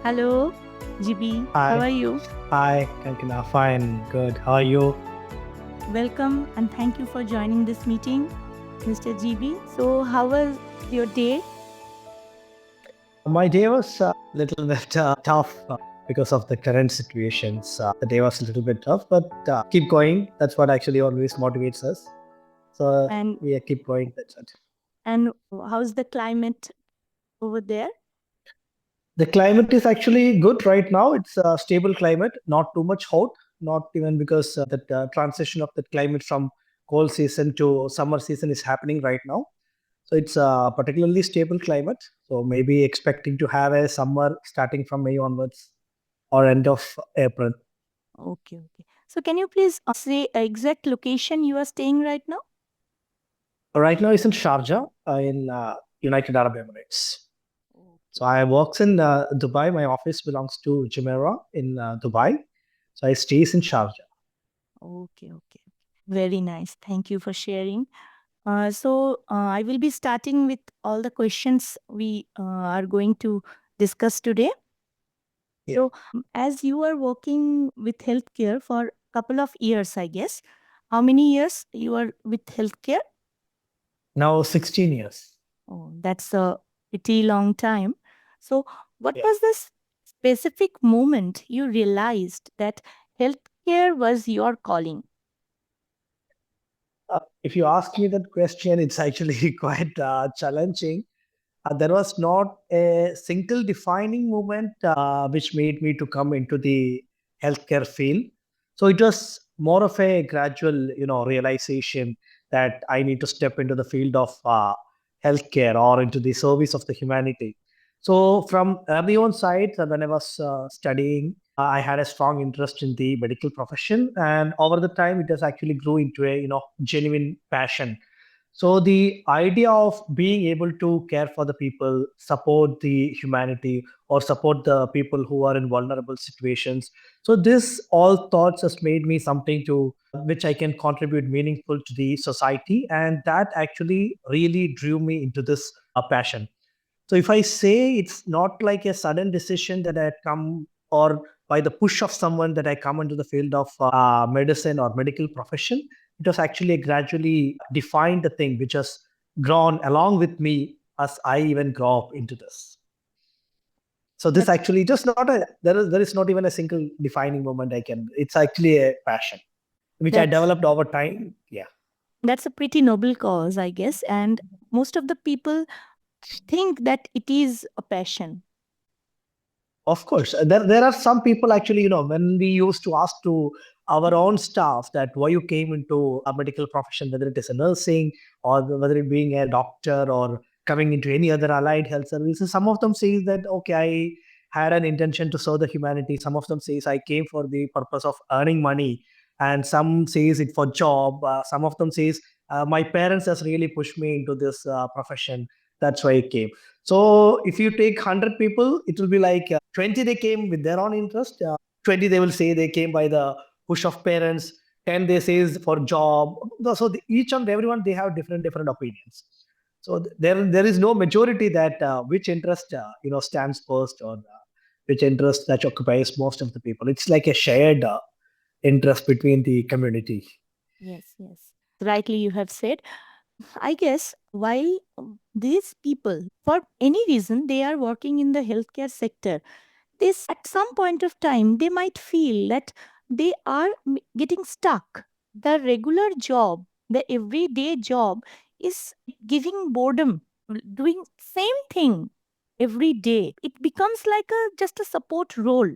Hello, Jibi. How Hi, are you? hi, Kankana. Fine, good. How are you? Welcome and thank you for joining this meeting, Mr. Jibi. So, how was your day? My day was a little bit tough because of the current situations. The day was a little bit tough, but keep going. That's what actually always motivates us. So And we keep going. That's it. and how's the climate over there? The climate is actually good right now. It's a stable climate, not too much hot, not even because that transition of the climate from cold season to summer season is happening right now. So it's a particularly stable climate. So maybe expecting to have a summer starting from May onwards or end of April. Okay. So, can you please say exact location you are staying right now? Right now it's in Sharjah in United Arab Emirates. So Okay. I works in Dubai. My office belongs to Jumeirah in Dubai. So I stays in Sharjah. Okay. Very nice. Thank you for sharing. I will be starting with all the questions we are going to discuss today. Yeah. So, as you are working with healthcare for a couple of years, I guess, how many years you are with healthcare? Now 16 years. Oh, that's a pretty long time. So, what Yeah. was this specific moment you realized that healthcare was your calling? If you ask me that question, it's actually quite challenging. There was not a single defining moment which made me to come into the healthcare field. So it was more of a gradual, realization that I need to step into the field of healthcare or into the service of the humanity. So from early on side, when I was studying, I had a strong interest in the medical profession, and over the time, it has actually grew into a genuine passion. So the idea of being able to care for the people, support the humanity, or support the people who are in vulnerable situations. So this all thoughts has made me something to which I can contribute meaningful to the society, and that actually really drew me into this passion. So if I say it's not like a sudden decision that I had come or by the push of someone that I come into the field of medicine or medical profession, it was actually a gradually defined thing which has grown along with me as I even grow up into this. So this That's actually just not a there is not even a single defining moment I can. It's actually a passion which I that's developed over time. Yeah. that's a pretty noble cause, I guess, and most of the people think that it is a passion. Of course, there are some people actually, when we used to ask to our own staff that why you came into a medical profession, whether it is a nursing or whether it being a doctor or coming into any other allied health services, some of them says that okay, I had an intention to serve the humanity. Some of them says I came for the purpose of earning money, and some says it for job. Some of them says my parents has really pushed me into this profession. That's why I came. So if you take 100 people, it will be like 20 they came with their own interest. 20 they will say they came by the push of parents. 10 they say is for job. So each and everyone they have different opinions. So there is no majority that which interest stands first or which interest that occupies most of the people. It's like a shared interest between the community. Yes. Rightly, you have said. I guess while these people, for any reason, they are working in the healthcare sector, this at some point of time they might feel that they are getting stuck. The regular job, the everyday job, is giving boredom. Doing same thing every day, it becomes like a just a support role.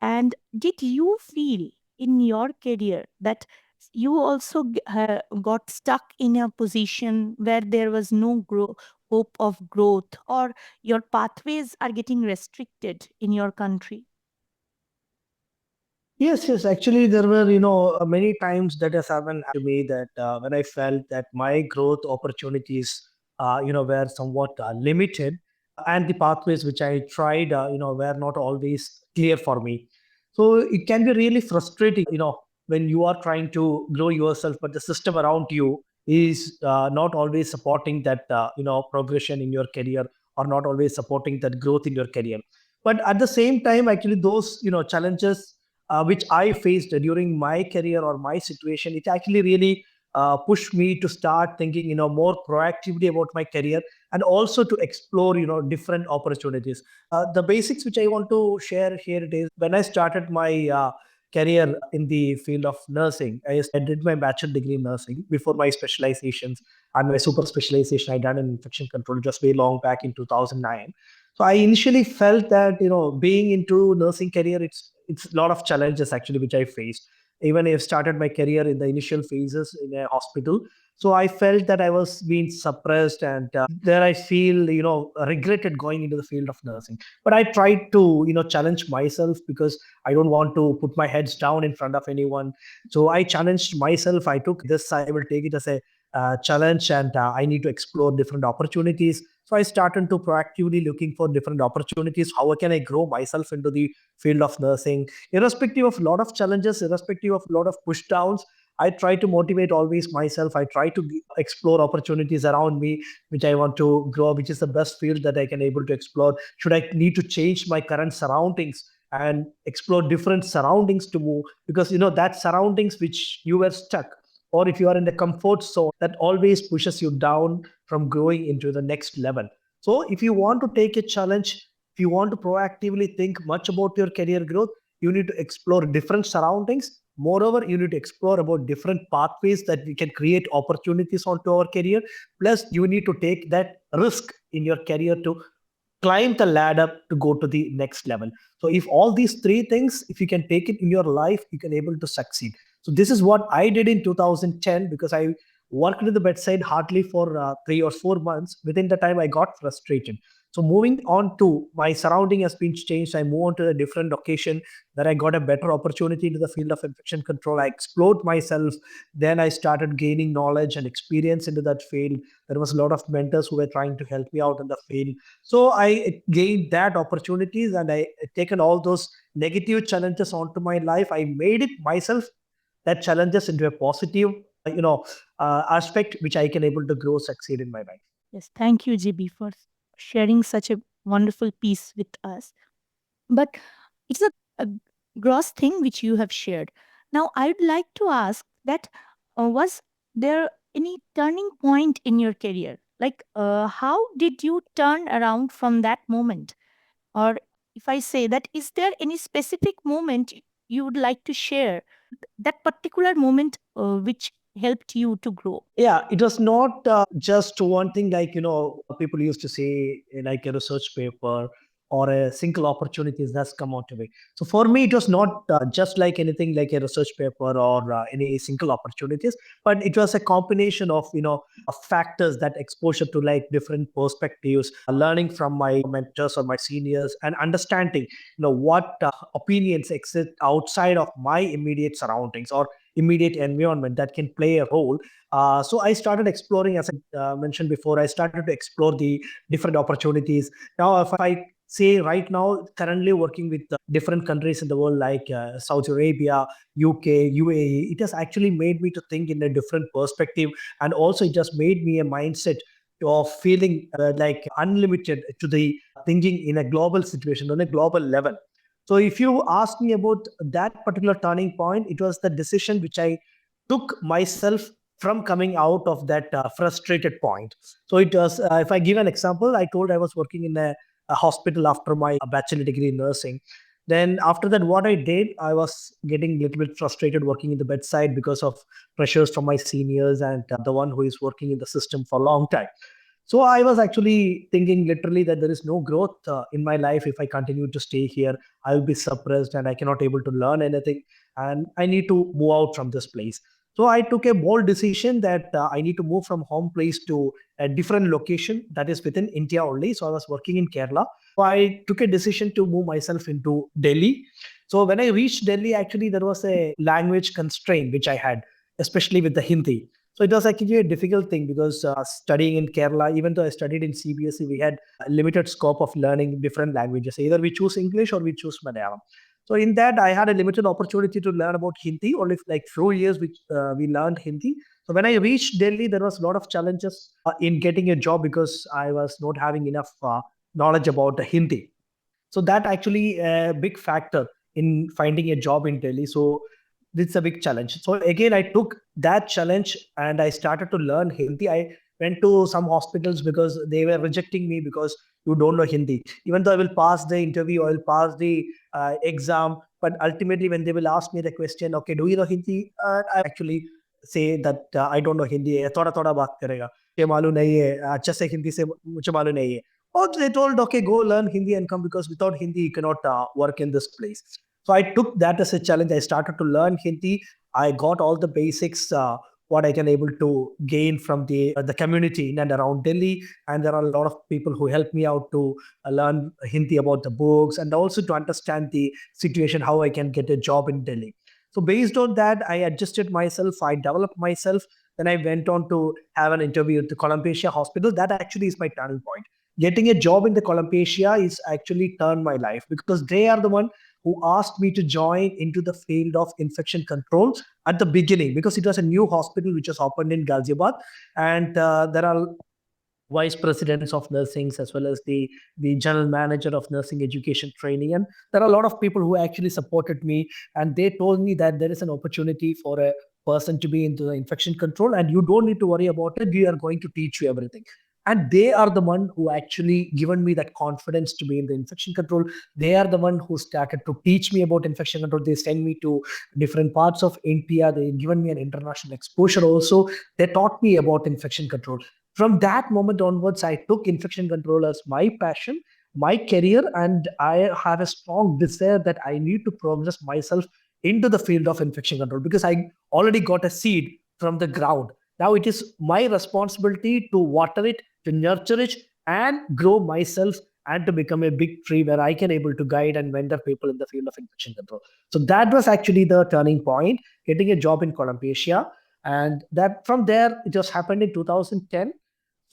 And did you feel in your career that you also got stuck in a position where there was no hope of growth, or your pathways are getting restricted in your country? Yes. Actually, there were, many times that has happened to me that when I felt that my growth opportunities, were somewhat limited, and the pathways which I tried, were not always clear for me. So it can be really frustrating, when you are trying to grow yourself, but the system around you is not always supporting that, progression in your career or not always supporting that growth in your career. But at the same time, actually, those challenges which I faced during my career or my situation, it actually really pushed me to start thinking more proactively about my career, and also to explore different opportunities. The basics which I want to share here, it is when I started my career in the field of nursing. I did my bachelor degree in nursing before my specializations, and my super specialization I done in infection control just way long back in 2009. So I initially felt that being into nursing career, it's a lot of challenges actually which I faced. Even I started my career in the initial phases in a hospital, so I felt that I was being suppressed, and there I feel regretted going into the field of nursing. But I tried to challenge myself, because I don't want to put my heads down in front of anyone. So I challenged myself. I took this, I will take it as a challenge, and I need to explore different opportunities. So I started to proactively looking for different opportunities. How can I grow myself into the field of nursing, irrespective of a lot of challenges, irrespective of a lot of push downs? I try to motivate always myself. I try to explore opportunities around me, which I want to grow, which is the best field that I can able to explore. Should I need to change my current surroundings and explore different surroundings to move? Because that surroundings which you were stuck, or if you are in the comfort zone, that always pushes you down from growing into the next level. So if you want to take a challenge, if you want to proactively think much about your career growth, you need to explore different surroundings. Moreover, you need to explore about different pathways that we can create opportunities onto our career. Plus, you need to take that risk in your career to climb the ladder to go to the next level. So if all these three things, if you can take it in your life, you can able to succeed. So this is what I did in 2010, because I worked at the bedside hardly for 3 or 4 months. Within the time, I got frustrated. So moving on to my surrounding has been changed. I moved on to a different location, where I got a better opportunity into the field of infection control. I explored myself. Then I started gaining knowledge and experience into that field. There was a lot of mentors who were trying to help me out in the field. So I gained that opportunities, and I taken all those negative challenges onto my life. I made it myself, that challenges, into a positive, aspect which I can able to grow, succeed in my life. Yes, thank you, GB, for sharing such a wonderful piece with us. But it's a gross thing which you have shared. Now, I would like to ask that was there any turning point in your career? Like, how did you turn around from that moment? Or if I say that, is there any specific moment you would like to share? That particular moment which helped you to grow? Yeah, it was not just one thing, like people used to say, like a research paper or a single opportunities that's come out of it. So for me, it was not just like anything like a research paper or any single opportunities, but it was a combination of factors, that exposure to like different perspectives, learning from my mentors or my seniors, and understanding what opinions exist outside of my immediate surroundings or immediate environment that can play a role. So I started exploring, as I mentioned before, I started to explore the different opportunities. Now, if I say right now, currently working with different countries in the world, like Saudi Arabia, UK, UAE, it has actually made me to think in a different perspective. And also it just made me a mindset of feeling like unlimited to the thinking in a global situation, on a global level. So if you ask me about that particular turning point, it was the decision which I took myself from coming out of that frustrated point. So it was, if I give an example, I told I was working in a hospital after my bachelor degree in nursing. Then after that, what I did, I was getting a little bit frustrated working in the bedside because of pressures from my seniors and the one who is working in the system for a long time. So I was actually thinking literally that there is no growth in my life if I continue to stay here. I will be suppressed and I cannot able to learn anything, and I need to move out from this place. So I took a bold decision that I need to move from home place to a different location that is within India only. So I was working in Kerala. So I took a decision to move myself into Delhi. So when I reached Delhi, actually there was a language constraint which I had, especially with the Hindi. So it was actually a difficult thing, because studying in Kerala, even though I studied in CBSE, we had a limited scope of learning different languages. Either we choose English or we choose Malayalam. So in that, I had a limited opportunity to learn about Hindi. Only like few years which we learned Hindi. So when I reached Delhi, there was a lot of challenges in getting a job, because I was not having enough knowledge about the Hindi. So that actually a big factor in finding a job in Delhi. So it's a big challenge. So again, I took that challenge and I started to learn Hindi. I went to some hospitals because they were rejecting me because you don't know Hindi. Even though I will pass the interview, I will pass the exam, but ultimately when they will ask me the question, okay, do you know Hindi? I actually say that I don't know Hindi. थोड़ा थोड़ा बात करेगा. मुझे मालूम नहीं है. अच्छे से हिंदी से मुझे मालूम नहीं है. Oh, they told, okay, go learn Hindi and come because without Hindi, you cannot work in this place. So I took that as a challenge. I started to learn Hindi. I got all the basics, what I can able to gain from the community in and around Delhi. And there are a lot of people who helped me out to learn Hindi about the books and also to understand the situation, how I can get a job in Delhi. So based on that, I adjusted myself. I developed myself. Then I went on to have an interview at the Columbia Hospital. That actually is my turning point. Getting a job in the Columbia is actually turned my life because they are the one who asked me to join into the field of infection control at the beginning because it was a new hospital which was opened in Ghaziabad, and there are vice presidents of nursing as well as the general manager of nursing education training, and there are a lot of people who actually supported me, and they told me that there is an opportunity for a person to be into the infection control and you don't need to worry about it, we are going to teach you everything. And they are the one who actually given me that confidence to be in the infection control. They are the one who started to teach me about infection control. They send me to different parts of India. They given me an international exposure also. They taught me about infection control. From that moment onwards, I took infection control as my passion, my career, and I have a strong desire that I need to progress myself into the field of infection control because I already got a seed from the ground. Now it is my responsibility to water it, to nurture it, and grow myself and to become a big tree where I can able to guide and mentor people in the field of infection control. So that was actually the turning point, getting a job in Columbia. And that from there, it just happened in 2010.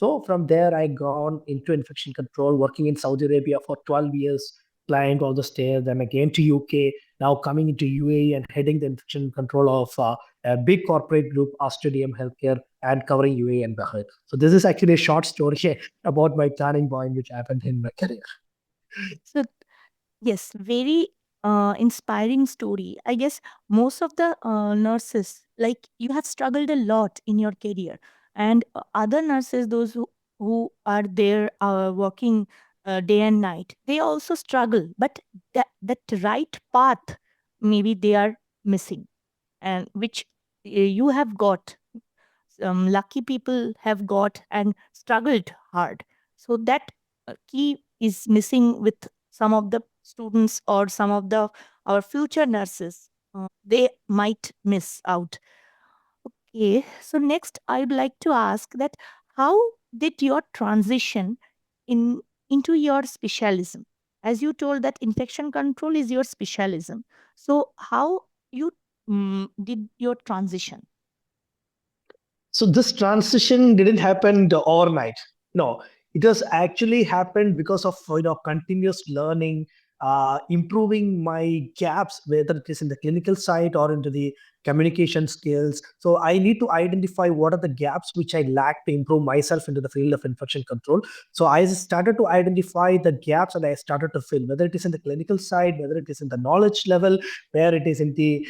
So from there, I gone into infection control, working in Saudi Arabia for 12 years, climbed all the stairs, then again to UK, now coming into UAE and heading the infection control of a big corporate group, Australium Healthcare, and covering UAE and Bahrain. So this is actually a short story about my turning point, which happened in my career. So yes, very inspiring story. I guess most of the nurses, like you have struggled a lot in your career, and other nurses, those who are there working day and night, they also struggle. But that right path, maybe they are missing, and which you have got. Lucky people have got and struggled hard. So that key is missing with some of the students or some of the our future nurses. They might miss out. Okay, so next I'd like to ask that how did your transition in into your specialism? As you told that infection control is your specialism. So how you did your transition? So this transition didn't happen overnight. No, it has actually happened because of continuous learning, improving my gaps, whether it is in the clinical side or into the communication skills. So I need to identify what are the gaps which I lack to improve myself into the field of infection control. So I started to identify the gaps and I started to fill, whether it is in the clinical side, whether it is in the knowledge level, where it is in the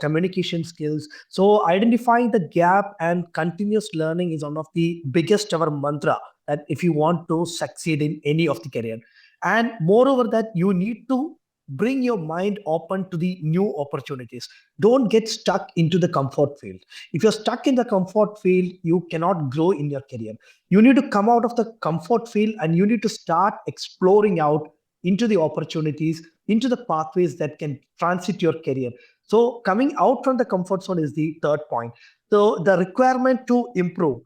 communication skills. So identifying the gap and continuous learning is one of the biggest ever mantra that if you want to succeed in any of the career. And moreover that you need to bring your mind open to the new opportunities. Don't get stuck into the comfort field. If you're stuck in the comfort field, you cannot grow in your career. You need to come out of the comfort field and you need to start exploring out into the opportunities, into the pathways that can transit your career. So coming out from the comfort zone is the third point. So the requirement to improve.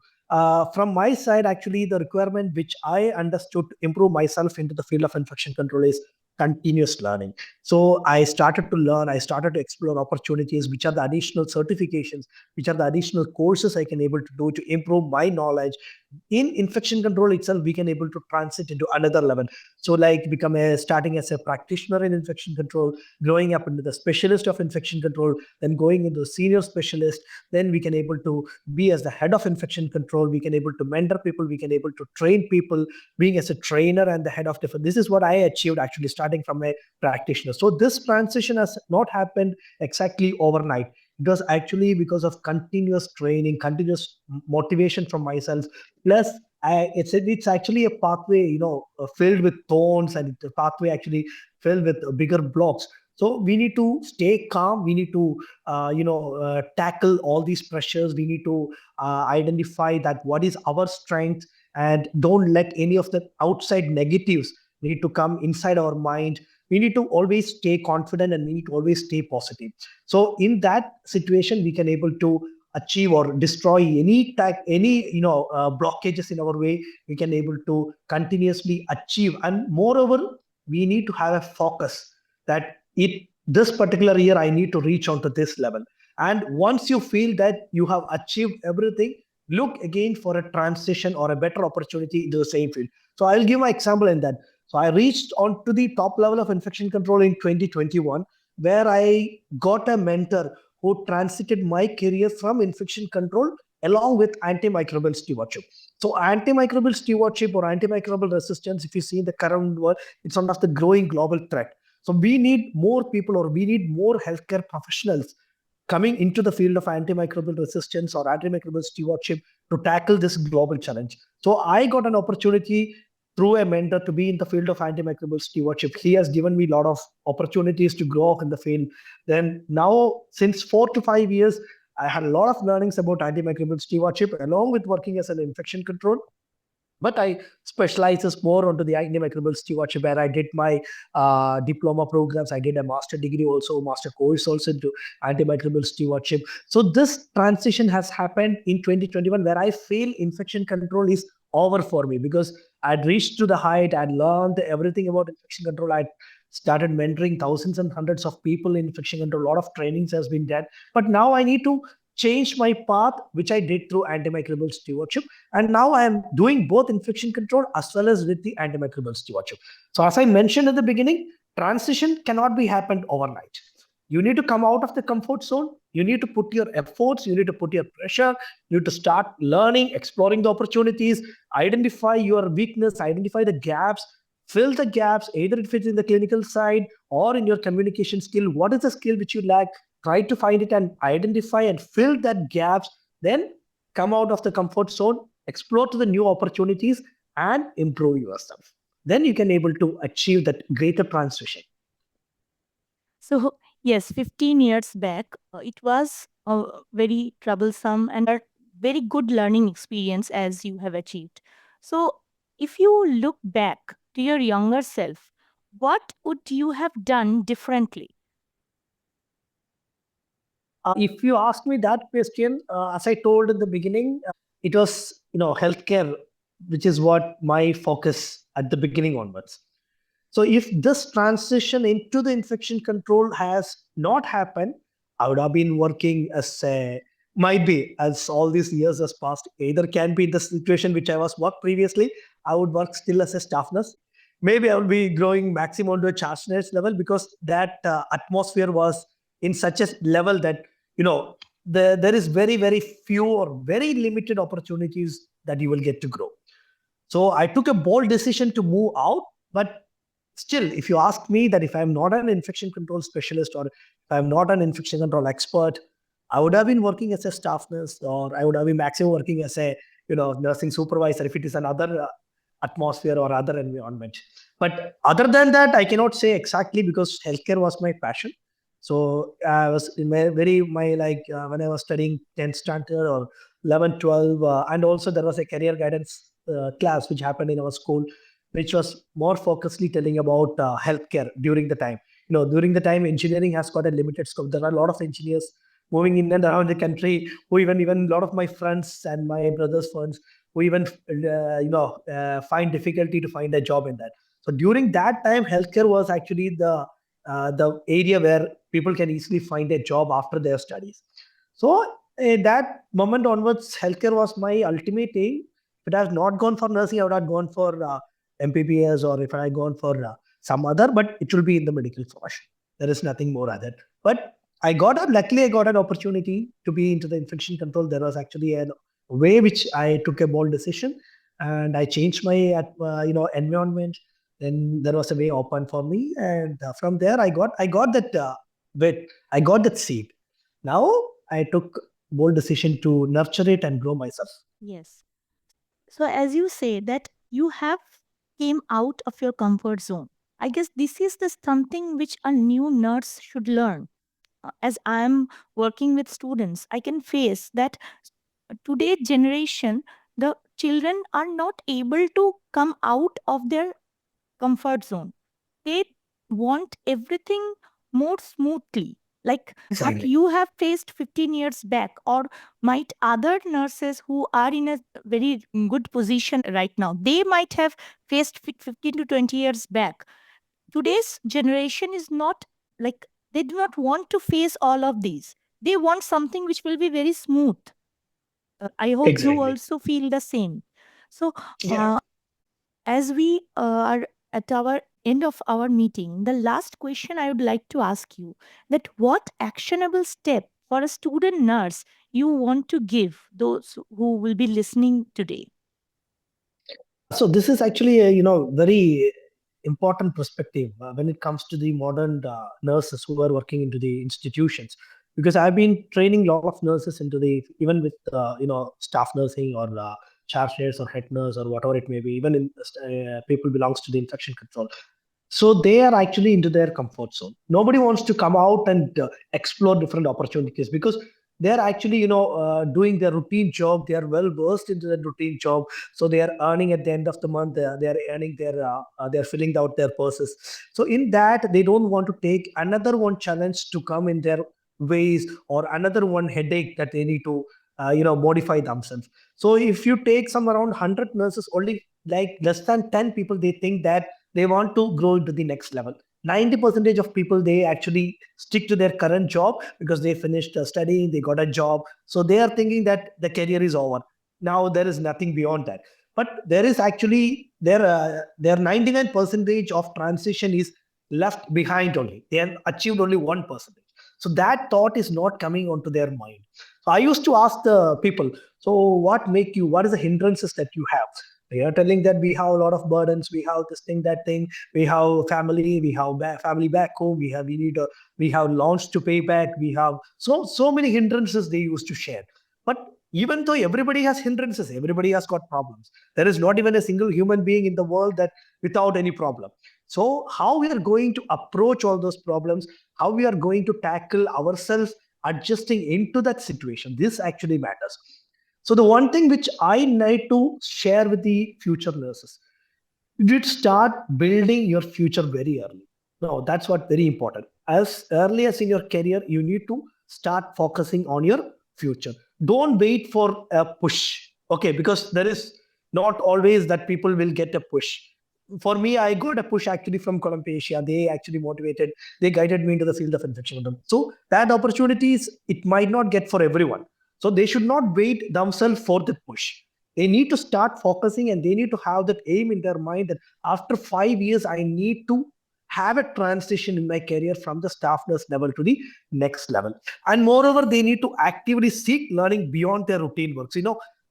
From my side, actually, the requirement which I understood to improve myself into the field of infection control is continuous learning. So I started to learn, I started to explore opportunities, which are the additional certifications, which are the additional courses I can able to do to improve my knowledge, in infection control itself we can able to transit into another level. So like become a starting as a practitioner in infection control, growing up into the specialist of infection control, then going into senior specialist, then we can able to be as the head of infection control, we can able to mentor people, we can able to train people, being as a trainer and the head of different. This is what I achieved actually starting from a practitioner. So this transition has not happened exactly overnight. It was actually because of continuous training, continuous motivation from myself. Plus, it's actually a pathway, filled with thorns, and it's a pathway actually filled with bigger blocks. So we need to stay calm. We need to, tackle all these pressures. We need to identify that what is our strength, and don't let any of the outside negatives need to come inside our mind. We need to always stay confident, and we need to always stay positive. So in that situation, we can able to achieve or destroy any blockages in our way. We can able to continuously achieve, and moreover, we need to have a focus that it this particular year I need to reach onto this level. And once you feel that you have achieved everything, look again for a transition or a better opportunity in the same field. So I'll give my example in that. So I reached on to the top level of infection control in 2021, where I got a mentor who transited my career from infection control along with antimicrobial stewardship. So antimicrobial stewardship or antimicrobial resistance, if you see in the current world, it's one of the growing global threat. So we need more people, or we need more healthcare professionals coming into the field of antimicrobial resistance or antimicrobial stewardship to tackle this global challenge. So I got an opportunity through a mentor to be in the field of antimicrobial stewardship. He has given me a lot of opportunities to grow up in the field. Then now, since 4 to 5 years, I had a lot of learnings about antimicrobial stewardship along with working as an infection control. But I specializes more onto the antimicrobial stewardship, where I did my diploma programs. I did a master degree also, master course also into antimicrobial stewardship. So this transition has happened in 2021, where I feel infection control is over for me, because I'd reached to the height, I'd learned everything about infection control. I started mentoring thousands and hundreds of people in infection control. A lot of trainings has been done, but now I need to change my path, which I did through antimicrobial stewardship. And now I am doing both infection control as well as with the antimicrobial stewardship. So as I mentioned at the beginning, transition cannot be happened overnight. You need to come out of the comfort zone. You need to put your efforts. You need to put your pressure. You need to start learning, exploring the opportunities, identify your weakness, identify the gaps, fill the gaps, either if it's in the clinical side or in your communication skill. What is the skill which you lack? Try to find it and identify and fill that gaps. Then come out of the comfort zone, explore to the new opportunities, and improve yourself. Then you can able to achieve that greater transition. So, yes, 15 years back, it was very troublesome and a very good learning experience as you have achieved. So, if you look back to your younger self, what would you have done differently? If you ask me that question, as I told in the beginning, it was healthcare, which is what my focus at the beginning onwards. So if this transition into the infection control has not happened, I would have been working as a, might be, as all these years has passed. Either can be the situation which I was worked previously, I would work still as a staff nurse. Maybe I would be growing maximum to a charge nurse level, because that atmosphere was in such a level that there is very few or very limited opportunities that you will get to grow. So I took a bold decision to move out. But still, if you ask me that if I'm not an infection control specialist, or if I'm not an infection control expert, I would have been working as a staff nurse, or I would have been maximum working as a nursing supervisor if it is another atmosphere or other environment. But other than that, I cannot say exactly, because healthcare was my passion. So I was in my very my like when I was studying 10th standard or 11, 12, and also there was a career guidance class which happened in our school, which was more focusedly telling about healthcare during the time. During the time, engineering has got a limited scope. There are a lot of engineers moving in and around the country, who even a lot of my friends and my brothers' friends, who even find difficulty to find a job in that. So during that time, healthcare was actually the area where people can easily find a job after their studies. So that moment onwards, healthcare was my ultimate aim. If it has not gone for nursing, I would have gone for MPBS, or if I had gone for some other, but it will be in the medical profession. There is nothing more other. But luckily, I got an opportunity to be into the infection control. There was actually a way which I took a bold decision, and I changed my environment. Then there was a way open for me, and from there I got that bit. I got that seed. Now I took bold decision to nurture it and grow myself. Yes. So as you say that you have came out of your comfort zone. I guess this is the something which a new nurse should learn. As I am working with students, I can face that today generation, the children are not able to come out of their comfort zone. They want everything more smoothly, like what Exactly. you have faced 15 years back, or might other nurses who are in a very good position right now, they might have faced 15 to 20 years back. Today's generation is not like, they do not want to face all of these. They want something which will be very smooth. I hope you Exactly. also feel the same. So, Yeah. uh, as we are at our end of our meeting, the last question I would like to ask you, that what actionable step for a student nurse you want to give those who will be listening today? So this is actually a very important perspective when it comes to the modern nurses who are working into the institutions, because I've been training a lot of nurses into the, even with staff nursing, or charge nurse or head nurse or whatever it may be, even in people belongs to the infection control. So they are actually into their comfort zone. Nobody wants to come out and explore different opportunities, because they are actually doing their routine job. They are well versed into the routine job, so they are earning at the end of the month. They are earning their they are filling out their purses. So in that, they don't want to take another one challenge to come in their ways, or another one headache that they need to modify themselves. So if you take some around 100 nurses, only like less than 10 people, they think that they want to grow into the next level. 90 percentage of people, they actually stick to their current job, because they finished studying, they got a job, so they are thinking that the career is over. Now there is nothing beyond that. But there is actually their 99 percentage of transition is left behind. Only they have achieved only 1%. So that thought is not coming onto their mind. So I used to ask the people, so what is the hindrances that you have? They are telling that we have a lot of burdens, we have this thing, that thing, we have family, we have family back home, we have loans to pay back, we have so many hindrances they used to share. But even though everybody has hindrances, everybody has got problems. There is not even a single human being in the world that without any problem. So how we are going to approach all those problems, how we are going to tackle ourselves adjusting into that situation, this actually matters. So the one thing which I need to share with the future nurses, you did start building your future very early. No, that's what very important. As early as in your career, you need to start focusing on your future. Don't wait for a push. Okay, because there is not always that people will get a push. For me, I got a push actually from Columbia Asia. They actually motivated, they guided me into the field of infection control. So that opportunities, it might not get for everyone. So they should not wait themselves for the push. They need to start focusing, and they need to have that aim in their mind that after 5 years, I need to have a transition in my career from the staff nurse level to the next level. And moreover, they need to actively seek learning beyond their routine works.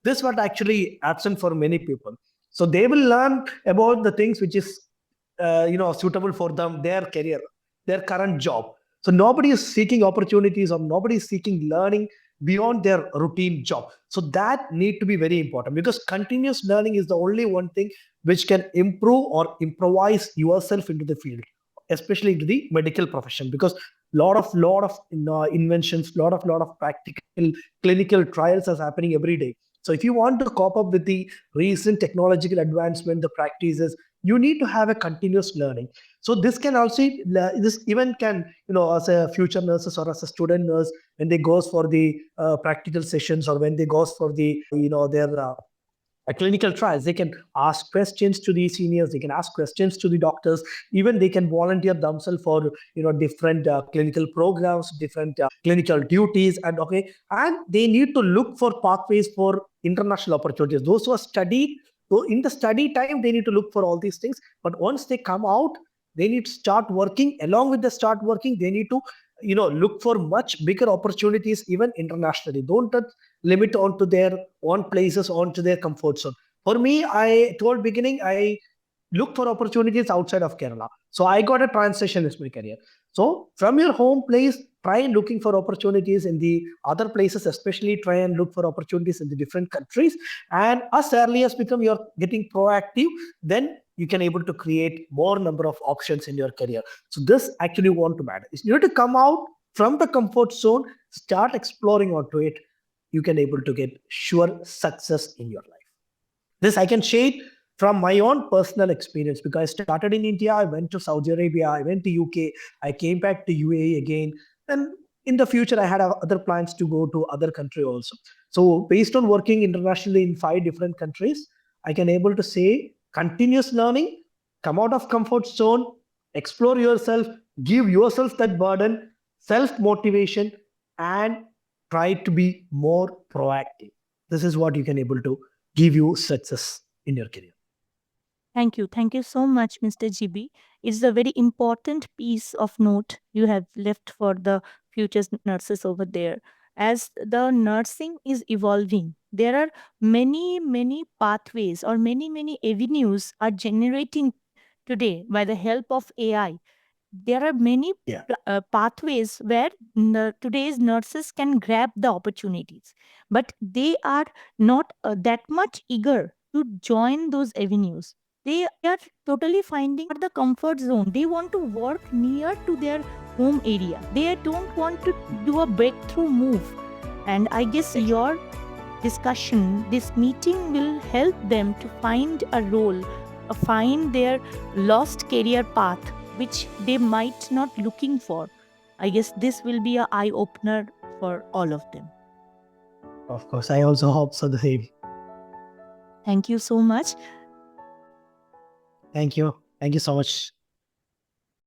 This what actually absent for many people. So they will learn about the things which is suitable for them, their career, their current job. So nobody is seeking opportunities, or nobody is seeking learning beyond their routine job. So that need to be very important, because continuous learning is the only one thing which can improve or improvise yourself into the field, especially into the medical profession, because lot of inventions, lot of practical clinical trials are happening every day. So if you want to cope up with the recent technological advancement, the practices, you need to have a continuous learning. So this can also, this even can, as a future nurses or as a student nurse, when they goes for the practical sessions, or when they goes for the their clinical trials. They can ask questions to the seniors, they can ask questions to the doctors, even they can volunteer themselves for different clinical programs, different clinical duties, and okay, and they need to look for pathways for international opportunities. Those who are studied, so in the study time they need to look for all these things, but once they come out, they need to start working. Along with the start working, they need to look for much bigger opportunities even internationally. Don't limit onto their own places, onto their comfort zone. For me, I told beginning, I look for opportunities outside of Kerala. So I got a transition in my career. So from your home place, try and looking for opportunities in the other places, especially try and look for opportunities in the different countries. And as early as become you're getting proactive, then you can able to create more number of options in your career. So this actually want to matter. You need to come out from the comfort zone, start exploring onto it. You can able to get sure success in your life. This I can share from my own personal experience because I started in India, I went to Saudi Arabia, I went to UK, I came back to UAE again, and in the future I had other plans to go to other country also. So based on working internationally in 5 different countries, I can able to say continuous learning, come out of comfort zone, explore yourself, give yourself that burden, self motivation, and try to be more proactive. This is what you can able to give you success in your career. Thank you. Thank you so much, Mr. Jibi. It's a very important piece of note you have left for the future nurses over there. As the nursing is evolving, there are many, many pathways or many, many avenues are generating today by the help of AI. There are many Yeah. pathways where today's nurses can grab the opportunities, but they are not that much eager to join those avenues. They are totally finding the comfort zone. They want to work near to their home area. They don't want to do a breakthrough move. And I guess your discussion, this meeting will help them to find a role, find their lost career path, which they might not looking for. I guess this will be a eye opener for all of them. Of course, I also hope so the same. Thank you so much. Thank you. Thank you so much.